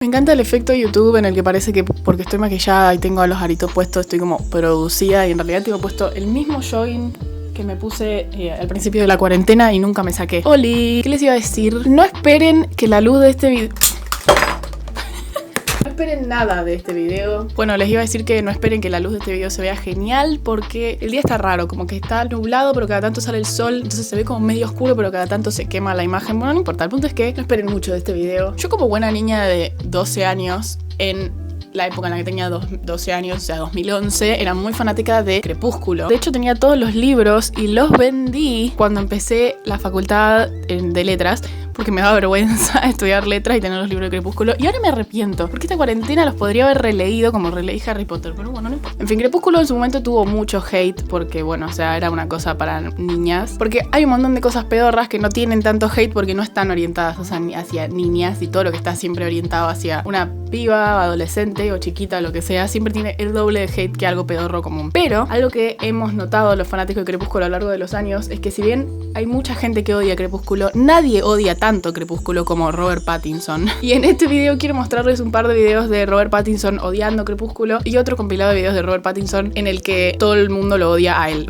Me encanta el efecto YouTube en el que parece que porque estoy maquillada y tengo los aritos puestos estoy como producida y en realidad tengo puesto el mismo jogging que me puse al principio de la cuarentena y nunca me saqué. Oli, ¿qué les iba a decir? No esperen que la luz de este video... No esperen nada de este video. Bueno, les iba a decir que no esperen que la luz de este video se vea genial porque el día está raro, como que está nublado pero cada tanto sale el sol, entonces se ve como medio oscuro pero cada tanto se quema la imagen. Bueno, no importa, el punto es que no esperen mucho de este video. Yo como buena niña de 12 años en la época en la que tenía 12 años, o sea 2011, era muy fanática de Crepúsculo. De hecho tenía todos los libros y los vendí cuando empecé la facultad de letras porque me daba vergüenza estudiar letras y tener los libros de Crepúsculo. Y ahora me arrepiento, porque esta cuarentena los podría haber releído como releí Harry Potter, pero bueno, no importa. En fin, Crepúsculo en su momento tuvo mucho hate porque, bueno, o sea, era una cosa para niñas. Porque hay un montón de cosas pedorras que no tienen tanto hate porque no están orientadas, o sea, hacia niñas, y todo lo que está siempre orientado hacia una piba, adolescente o chiquita, lo que sea, siempre tiene el doble de hate que algo pedorro común. Pero algo que hemos notado los fanáticos de Crepúsculo a lo largo de los años es que si bien hay mucha gente que odia Crepúsculo, nadie odia tanto Crepúsculo como Robert Pattinson. Y en este video quiero mostrarles un par de videos de Robert Pattinson odiando Crepúsculo y otro compilado de videos de Robert Pattinson en el que todo el mundo lo odia a él.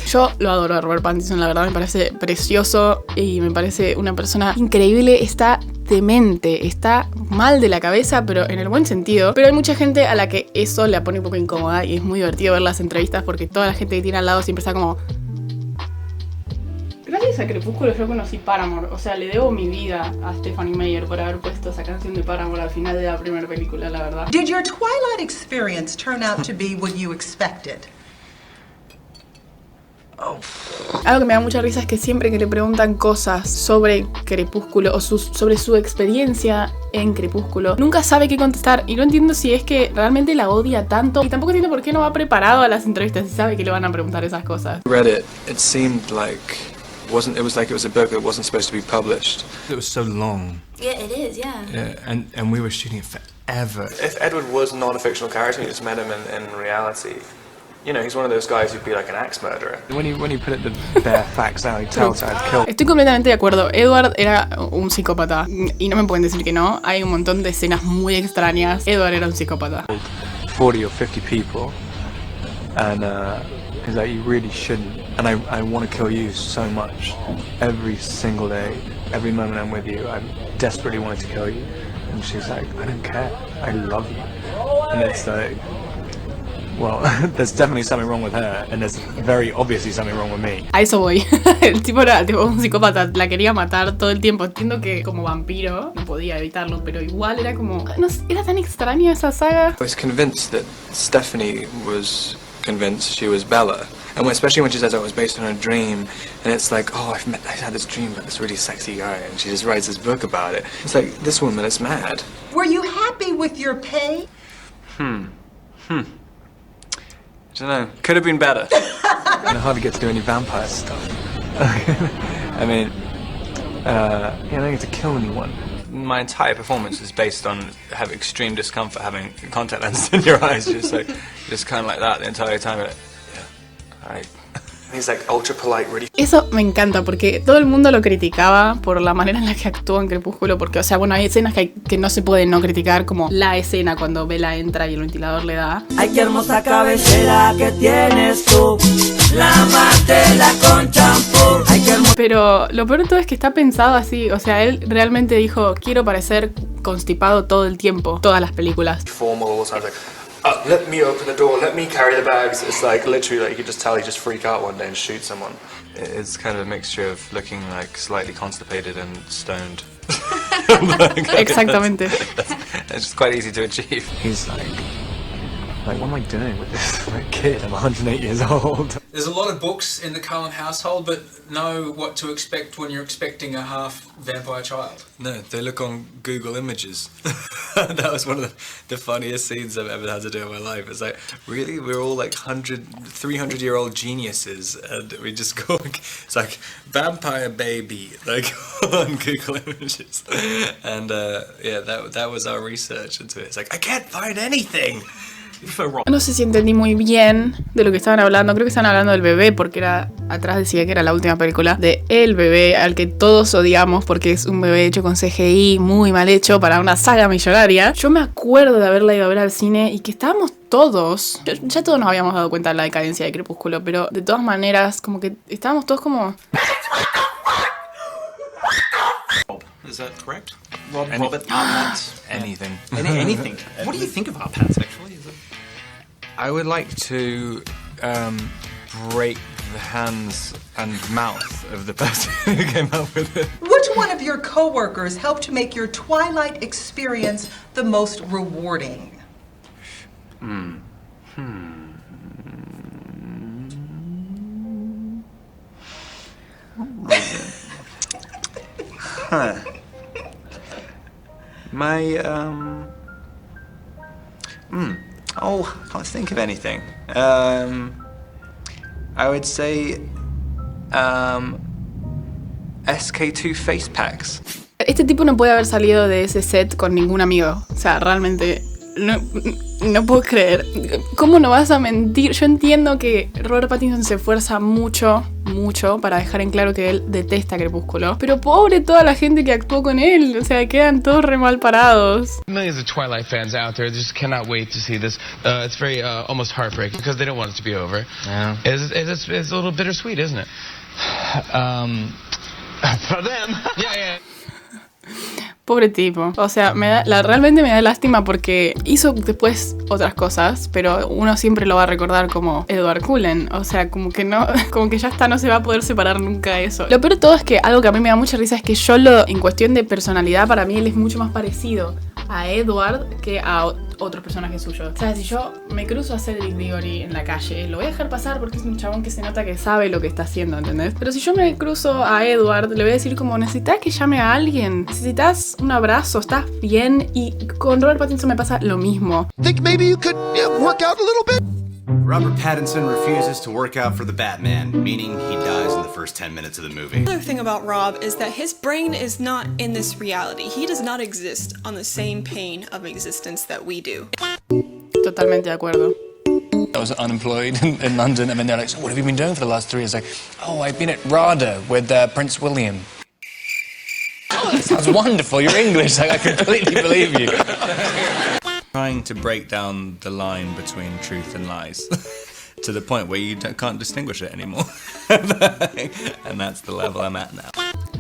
Yo lo adoro a Robert Pattinson, la verdad me parece precioso y me parece una persona increíble. Está demente, está mal de la cabeza, pero en el buen sentido. Pero hay mucha gente a la que eso la pone un poco incómoda y es muy divertido ver las entrevistas porque toda la gente que tiene al lado siempre está como... Gracias a Crepúsculo yo conocí Paramore, o sea, le debo mi vida a Stephanie Meyer por haber puesto esa canción de Paramore al final de la primera película, la verdad. Did your Twilight experience turn out to be what you expected? Algo que me da mucha risa es que siempre que le preguntan cosas sobre Crepúsculo o sobre su experiencia en Crepúsculo, nunca sabe qué contestar y no entiendo si es que realmente la odia tanto y tampoco entiendo por qué no va preparado a las entrevistas si sabe que le van a preguntar esas cosas. It seemed like it was a book that wasn't supposed to be published. It was so long. Yeah, it is, yeah. Yeah, and we were shooting it forever. If Edward was not a fictional character, you just met him in reality. You know, he's one of those guys who'd be like an axe murderer. When you put the bare facts out, he tells I'd kill. Estoy completamente de acuerdo. Edward era un psicópata y no me pueden decir que no. Hay un montón de escenas muy extrañas. Edward era un psicópata. 40 or 50 people, and he's like, you really shouldn't. And I want to kill you so much. Every single day, every moment I'm with you, I desperately wanted to kill you. And she's like, I don't care. I love you. And it's like, well, there's definitely something wrong with her, and there's very obviously something wrong with me. A eso voy. El tipo era tipo un psicópata, la quería matar todo el tiempo. Entiendo que como vampiro no podía evitarlo, pero igual era como... No sé, era tan extraña esa saga. I was convinced that Stephanie was convinced she was Bella. And especially when she says, oh, it was based on a dream, and it's like, oh, I had this dream about this really sexy guy, and she just writes this book about it. It's like, this woman is mad. Were you happy with your pay? I don't know. Could have been better. I hardly get to do any vampire stuff. I mean, I don't get to kill anyone. My entire performance is based on having extreme discomfort, having contact lenses in your eyes, just kind of like that the entire time. Yeah, all right. He's like ultra polite, really. Eso me encanta porque todo el mundo lo criticaba por la manera en la que actúa en Crepúsculo porque, o sea, bueno, hay escenas que no se pueden no criticar, como la escena cuando Bella entra y el ventilador le da. Ay, qué hermosa cabellera que tienes tú, lávátela con champú. Ay, qué hermosa. Pero lo peor de todo es que está pensado así, o sea, él realmente dijo, quiero parecer constipado todo el tiempo, todas las películas. Formal all the time, like, let me open the door, let me carry the bags. It's like literally like you could just tell he just freak out one day and shoot someone. It's kind of a mixture of looking like slightly constipated and stoned. Exactamente. It's just quite easy to achieve. He's like, what am I doing with this kid? I'm 108 years old. There's a lot of books in the Cullen household, but know what to expect when you're expecting a half vampire child. No, they look on Google Images. That was one of the funniest scenes I've ever had to do in my life. It's like, really? We're all like 300-year-old geniuses, and we just go, it's like, vampire baby, like, on Google Images. And yeah, that was our research into it. It's like, I can't find anything. No sé si entendí muy bien de lo que estaban hablando. Creo que estaban hablando del bebé, porque atrás decía que era la última película de El Bebé, al que todos odiamos porque es un bebé hecho con CGI muy mal hecho para una saga millonaria. Yo me acuerdo de haberla ido a ver al cine y que estábamos todos, ya todos nos habíamos dado cuenta de la decadencia de Crepúsculo, pero de todas maneras como que estábamos todos como... Is that correct? Robert, our pants. Anything. Anything. What do you think of our pants, actually? I would like to break the hands and mouth of the person who came up with it. Which one of your coworkers helped to make your Twilight experience the most rewarding? My, oh, I can't think of anything. I would say, SK2 face packs. Este tipo no puede haber salido de ese set con ningún amigo. O sea, realmente no puedo creer. ¿Cómo no vas a mentir? Yo entiendo que Robert Pattinson se esfuerza mucho para dejar en claro que él detesta Crepúsculo. Pero pobre toda la gente que actuó con él. O sea, quedan todos re mal parados. Millions of Twilight fans out there just cannot wait to see this. It's very almost heartbreaking because they don't want it to be over. Yeah. It's a little bittersweet, isn't it? For them. Yeah. Pobre tipo. O sea, realmente me da lástima porque hizo después otras cosas, pero uno siempre lo va a recordar como Edward Cullen. O sea, como que ya está, no se va a poder separar nunca eso. Lo peor de todo es que algo que a mí me da mucha risa es que en cuestión de personalidad, para mí él es mucho más parecido a Edward que a otros personajes suyos. O sea, si yo me cruzo a Cedric Diggory en la calle, lo voy a dejar pasar porque es un chabón que se nota que sabe lo que está haciendo, ¿entendés? Pero si yo me cruzo a Edward, le voy a decir como, necesitas que llame a alguien, necesitas un abrazo, estás bien. Y con Robert Pattinson me pasa lo mismo. Think maybe you could work out a little bit. Robert Pattinson refuses to work out for the Batman, meaning he dies in the first 10 minutes of the movie. Another thing about Rob is that his brain is not in this reality. He does not exist on the same plane of existence that we do. Totalmente de acuerdo. I was unemployed in London, and then they're like, so what have you been doing for the last 3 years? Like, oh, I've been at RADA with Prince William. Oh, that sounds wonderful. You're English. Like, I completely believe you. Trying to break down the line between truth and lies to the point where you can't distinguish it anymore. And that's the level I'm at now.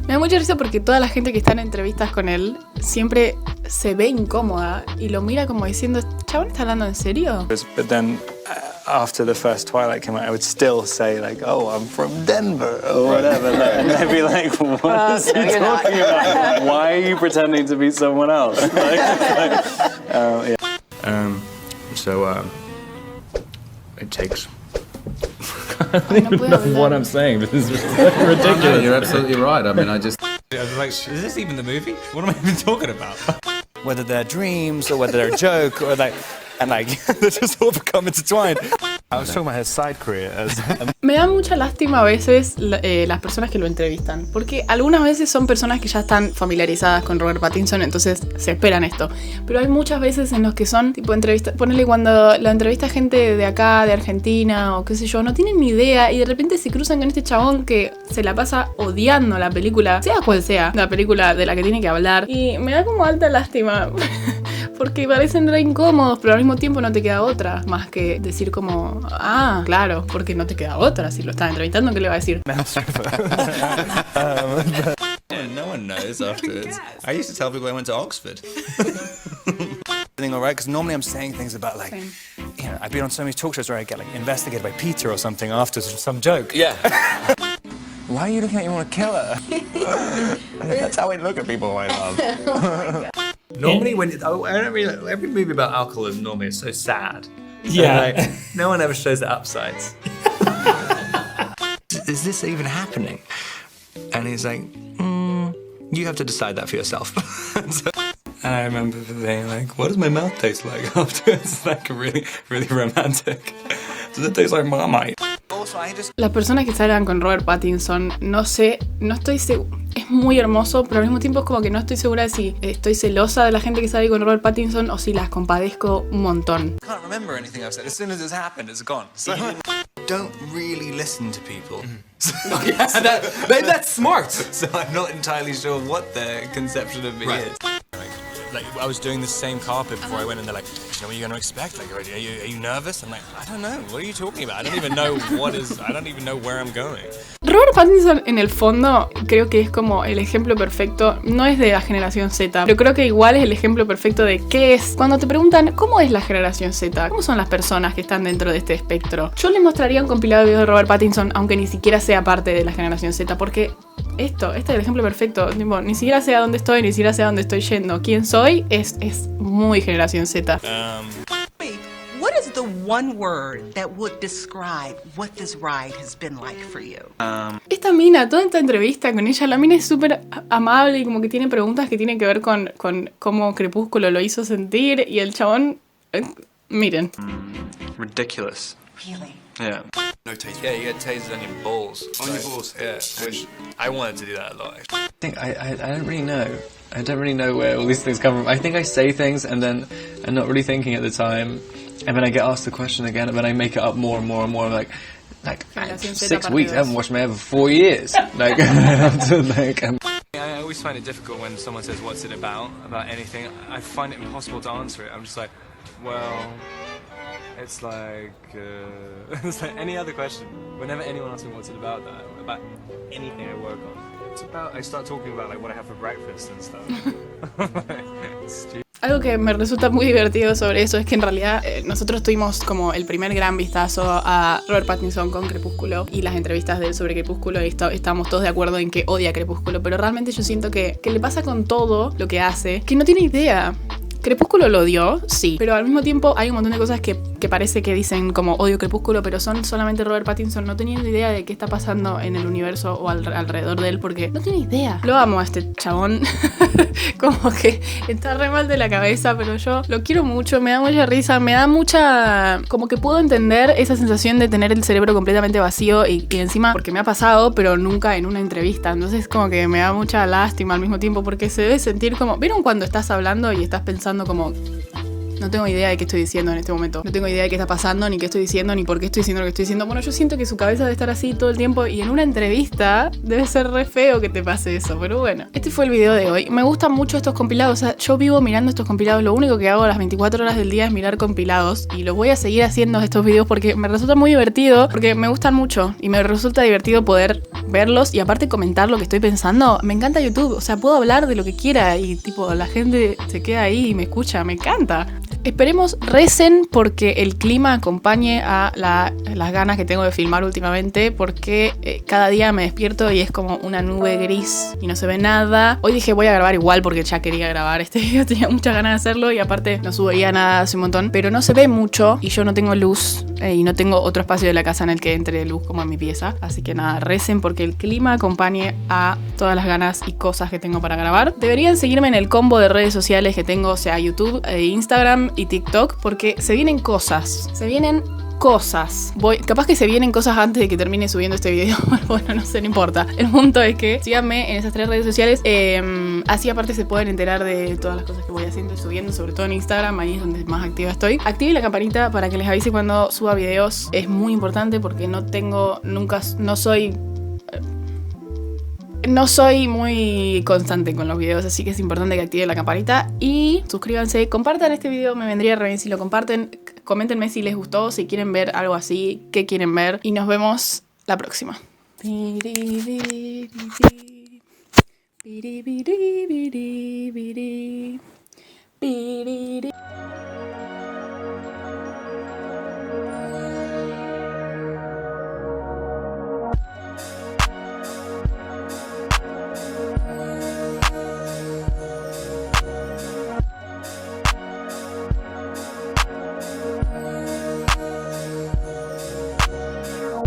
Me da mucha risa porque toda la gente que está en entrevistas con él siempre se ve incómoda y lo mira como diciendo, ¿chabón está hablando en serio? But then, after the first Twilight came out, I would still say, like, oh, I'm from Denver, or whatever. And they'd be like, what is he talking about? Why are you pretending to be someone else? Yeah. So, it takes... I don't even know what I'm saying. This is ridiculous. No, you're absolutely right. I mean, I was like, is this even the movie? What am I even talking about? Whether they're dreams or whether they're a joke or like, and like, they just all become intertwined. I was talking about his side career. Me da mucha lástima a veces las personas que lo entrevistan, porque algunas veces son personas que ya están familiarizadas con Robert Pattinson, entonces se esperan esto. Pero hay muchas veces en los que son tipo entrevistas, ponele cuando la entrevista gente de acá, de Argentina o qué sé yo, no tienen ni idea y de repente se cruzan con este chabón que se la pasa odiando la película, sea cual sea, la película de la que tiene que hablar. Y me da como alta lástima. Porque parecen re incómodos, pero al mismo tiempo no te queda otra más que decir como, ah, claro, porque no te queda otra. Si lo estás entrevistando, ¿qué le va a decir? No one knows afterwards. I used to tell people I went to Oxford. All right, because normally I'm saying things about like, you know, I've been on so many talk shows where I get like investigated by Peter or something after some joke. Yeah. Why are you looking at you want to kill her? That's how I look at people I love. Normally, every movie about alcoholism normally is so sad. Yeah. Like, no one ever shows the upsides. Is this even happening? And he's like, you have to decide that for yourself. And I remember being like, what does my mouth taste like afterwards? It's like really, really romantic. Does it taste like Marmite? also, I just... Las personas que salgan con Robert Pattinson, no sé, no estoy segura. Es muy hermoso, pero al mismo tiempo es como que no estoy segura de si estoy celosa de la gente que sale con Robert Pattinson o si las compadezco un montón. I can't remember anything I've said. As soon as it's happened, it's gone. So don't really listen to people. That's smart. So I'm not entirely sure what their conception of me is. Like, I was doing the same carpet before I went, and they're like, you know what you're going to expect? Like, are you nervous? I'm like, I don't know. What are you talking about? I don't even know I don't even know where I'm going. Robert Pattinson, en el fondo, creo que es como el ejemplo perfecto. No es de la generación Z, pero creo que igual es el ejemplo perfecto de qué es. Cuando te preguntan, ¿cómo es la generación Z? ¿Cómo son las personas que están dentro de este espectro? Yo les mostraría un compilado de videos de Robert Pattinson, aunque ni siquiera sea parte de la generación Z, porque este es el ejemplo perfecto. Tipo, ni siquiera sé a dónde estoy, ni siquiera sé a dónde estoy yendo. ¿Quién soy? Es muy generación Z. What is the one word that would describe what this ride has been like for you? Esta mina, toda esta entrevista con ella, la mina es súper amable y como que tiene preguntas que tienen que ver con cómo Crepúsculo lo hizo sentir, y el chabón, miren. Ridiculous. Really? Yeah. No taste. Yeah, you get tasers on your balls. On your balls. Yeah, which I wanted to do that a lot. I think I don't really know. I don't really know where all these things come from. I think I say things and then I'm not really thinking at the time, and then I get asked the question again, and then I make it up more and more and more. I'm like 6 weeks. I haven't washed my hair for 4 years. I always find it difficult when someone says, what's it about anything. I find it impossible to answer it. I'm just like, well, it's like any other question. Whenever anyone asks me what's it about anything I work on, it's about, I start talking about like what I have for breakfast and stuff. It's stupid. Algo que me resulta muy divertido sobre eso es que en realidad nosotros tuvimos como el primer gran vistazo a Robert Pattinson con Crepúsculo y las entrevistas de él sobre Crepúsculo, y estábamos todos de acuerdo en que odia Crepúsculo, pero realmente yo siento que le pasa con todo lo que hace, que no tiene idea. Crepúsculo lo odió, sí, pero al mismo tiempo hay un montón de cosas que parece que dicen como odio Crepúsculo, pero son solamente Robert Pattinson no teniendo idea de qué está pasando en el universo o alrededor de él, porque no tiene idea. Lo amo a este chabón, como que está re mal de la cabeza, pero yo lo quiero mucho, me da mucha risa, me da mucha... como que puedo entender esa sensación de tener el cerebro completamente vacío y encima, porque me ha pasado, pero nunca en una entrevista, entonces como que me da mucha lástima al mismo tiempo, porque se debe sentir como... ¿Vieron cuando estás hablando y estás pensando como no tengo idea de qué estoy diciendo en este momento, no tengo idea de qué está pasando, ni qué estoy diciendo, ni por qué estoy diciendo lo que estoy diciendo? Bueno, yo siento que su cabeza debe estar así todo el tiempo, y en una entrevista debe ser re feo que te pase eso, pero bueno. Este fue el video de hoy. Me gustan mucho estos compilados, o sea, yo vivo mirando estos compilados, lo único que hago a las 24 horas del día es mirar compilados, y lo voy a seguir haciendo estos videos porque me resulta muy divertido, porque me gustan mucho, y me resulta divertido poder verlos y aparte comentar lo que estoy pensando. Me encanta YouTube, o sea, puedo hablar de lo que quiera y tipo la gente se queda ahí y me escucha, me encanta. Esperemos, recen porque el clima acompañe a las ganas que tengo de filmar últimamente, porque cada día me despierto y es como una nube gris y no se ve nada. Hoy dije voy a grabar igual porque ya quería grabar este video, tenía muchas ganas de hacerlo y aparte no subía nada hace un montón, pero no se ve mucho y yo no tengo luz y no tengo otro espacio de la casa en el que entre luz como en mi pieza, así que nada, recen porque el clima acompañe a todas las ganas y cosas que tengo para grabar. Deberían seguirme en el combo de redes sociales que tengo, o sea, YouTube, Instagram y TikTok, porque se vienen cosas. Capaz que se vienen cosas antes de que termine subiendo este video. Bueno, no sé, no importa. El punto es que síganme en esas 3 redes sociales. Así aparte se pueden enterar de todas las cosas que voy haciendo y subiendo, sobre todo en Instagram, ahí es donde más activa estoy. Activen la campanita para que les avise cuando suba videos. Es muy importante porque no soy muy constante con los videos, así que es importante que activen la campanita y suscríbanse, compartan este video, me vendría re bien si lo comparten, coméntenme si les gustó, si quieren ver algo así, qué quieren ver, y nos vemos la próxima.